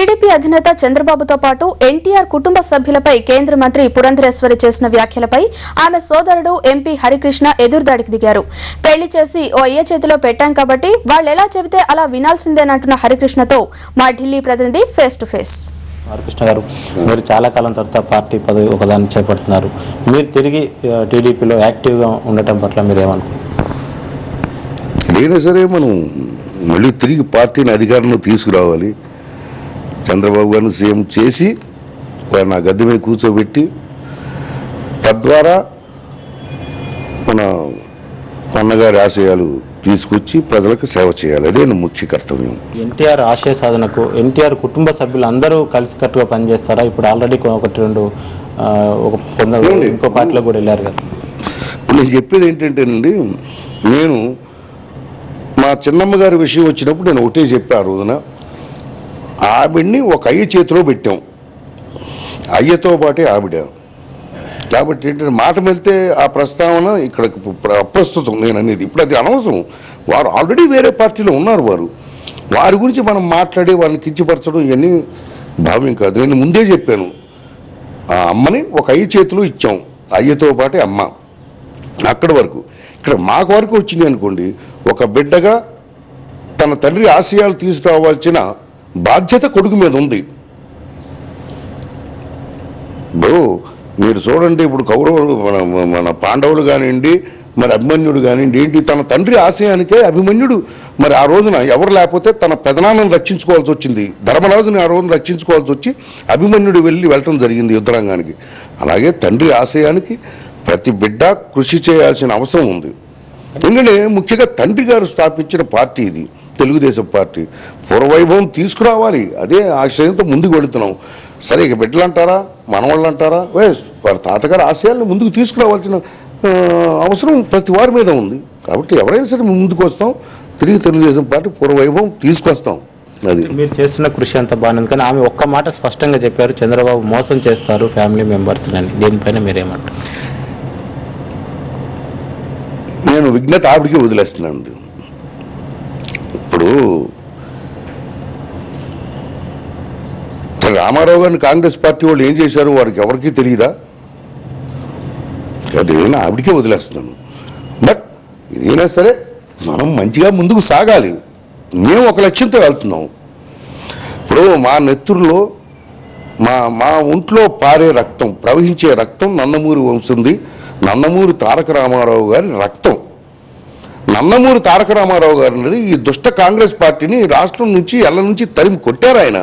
TDP అధినేత చంద్రబాబుతో పాటు ఎన్టీఆర్ కుటుంబ సభ్యులపై కేంద్ర మంత్రి పురంధరేశ్వరి చేసిన వ్యాఖ్యలపై ఆమె సోదరుడు ఎంపీ హరికృష్ణ ఎదురుదాడికి దిగారు. పెళ్లి చేసి ఓ అయ్య చేతిలో పెట్టాం కాబట్టి వాళ్ళెలా చెబితే అలా వినాల్సిందేనంటున్న హరికృష్ణతో మా ఢిల్లీ ప్రతినిధి ఫేస్ టు ఫేస్. హరికృష్ణ గారు, మీరు చాలా కాలం తర్వాత పార్టీ పదవి ఒకదాన్ని చేపడుతున్నారు. మీరు తిరిగి టీడీపీలో యాక్టివ్గా ఉండటం పట్ల మీరు ఏమనుకుంటున్నారు? ఏదైనా సరే మనం మళ్ళీ తిరిగి పార్టీని అధికారంలో తీసుకురావాలి. చంద్రబాబు గారిని సీఎం చేసి వారిని ఆ గద్దె మీద కూర్చోబెట్టి తద్వారా మన అన్నగారి ఆశయాలు తీసుకొచ్చి ప్రజలకు సేవ చేయాలి. అదే ముఖ్య కర్తవ్యం. ఎన్టీఆర్ ఆశయ సాధనకు ఎన్టీఆర్ కుటుంబ సభ్యులు అందరూ కలిసికట్టుగా పనిచేస్తారా? ఇప్పుడు ఆల్రెడీ ఒకటి రెండు కొందరు ఇంకో పార్టీలో కూడా వెళ్ళారు కదా. ఇప్పుడు నేను చెప్పేది ఏంటంటేనండి, నేను మా చిన్నమ్మ గారి విషయం వచ్చినప్పుడు నేను ఒకటే చెప్పా. ఆ రోజున ఆవిడ్ని ఒక అయ్య చేతిలో పెట్టాం, అయ్యతో పాటే ఆవిడ. కాబట్టి ఏంటంటే మాట వెళ్తే ఆ ప్రస్తావన ఇక్కడ అప్రస్తుతం నేను అనేది. ఇప్పుడు అది అనవసరం. వారు ఆల్రెడీ వేరే పార్టీలో ఉన్నారు. వారి గురించి మనం మాట్లాడి వాళ్ళని కించపరచడం ఇవన్నీ భావ్యం కాదు. నేను ముందే చెప్పాను, ఆ అమ్మని ఒక అయ్య చేతిలో ఇచ్చాం, అయ్యతో పాటే అమ్మ. అక్కడి వరకు. ఇక్కడ మాకు వరకు వచ్చింది అనుకోండి, ఒక బిడ్డగా తన తండ్రి ఆశయాలు తీసుకురావాల్సిన బాధ్యత కొడుకు మీద ఉంది. ఇప్పుడు మీరు చూడండి, ఇప్పుడు కౌరవులు మన పాండవులు కానివ్వండి, మరి అభిమన్యుడు కానివ్వండి, ఏంటి తన తండ్రి ఆశయానికే అభిమన్యుడు మరి ఆ రోజున ఎవరు లేకపోతే తన పెదనాన్నను రక్షించుకోవాల్సి వచ్చింది. ధర్మరాజుని ఆ రోజున రక్షించుకోవాల్సి వచ్చి అభిమన్యుడు వెళ్ళటం జరిగింది యుద్ధరంగానికి. అలాగే తండ్రి ఆశయానికి ప్రతి బిడ్డ కృషి చేయాల్సిన అవసరం ఉంది. ఎందుకంటే ముఖ్యంగా తండ్రి గారు స్థాపించిన పార్టీ ఇది, తెలుగుదేశం పార్టీ. పూర్వవైభవం తీసుకురావాలి, అదే ఆశయంతో ముందుకు వెళుతున్నాం. సరే, ఇక బిడ్డలు అంటారా, మనవాళ్ళు అంటారా, వారి తాతగారు ఆశయాలను ముందుకు తీసుకురావాల్సిన అవసరం ప్రతి వారి మీద ఉంది. కాబట్టి ఎవరైనా సరే ముందుకు వస్తాం, తిరిగి తెలుగుదేశం పార్టీ పూర్వవైభవం తీసుకొస్తాం. అది మీరు చేస్తున్న కృషి అంత బాగుంది. కానీ ఆమె ఒక్క మాట స్పష్టంగా చెప్పారు, చంద్రబాబు మోసం చేస్తారు ఫ్యామిలీ మెంబర్స్ అని. దీనిపైన మీరేమంటారు? నేను విజ్ఞత ఆవిడికి వదిలేస్తున్నాను. ఇప్పుడు రామారావు గారిని కాంగ్రెస్ పార్టీ వాళ్ళు ఏం చేశారు వారికి ఎవరికీ తెలియదా? నేను ఆవిడికే వదిలేస్తున్నాను. బట్ ఏదైనా సరే మనం మంచిగా ముందుకు సాగాలి. మేము ఒక లక్ష్యంతో వెళ్తున్నాం. ఇప్పుడు మా నెత్తురులో మా ఒంట్లో పారే రక్తం, ప్రవహించే రక్తం నందమూరి వంశంది. నందమూరి తారక రామారావు గారి రక్తం. నందమూరి తారక రామారావు గారు అనేది ఈ దుష్ట కాంగ్రెస్ పార్టీని రాష్ట్రం నుంచి ఎల్ల నుంచి తరిమి కొట్టారు ఆయన.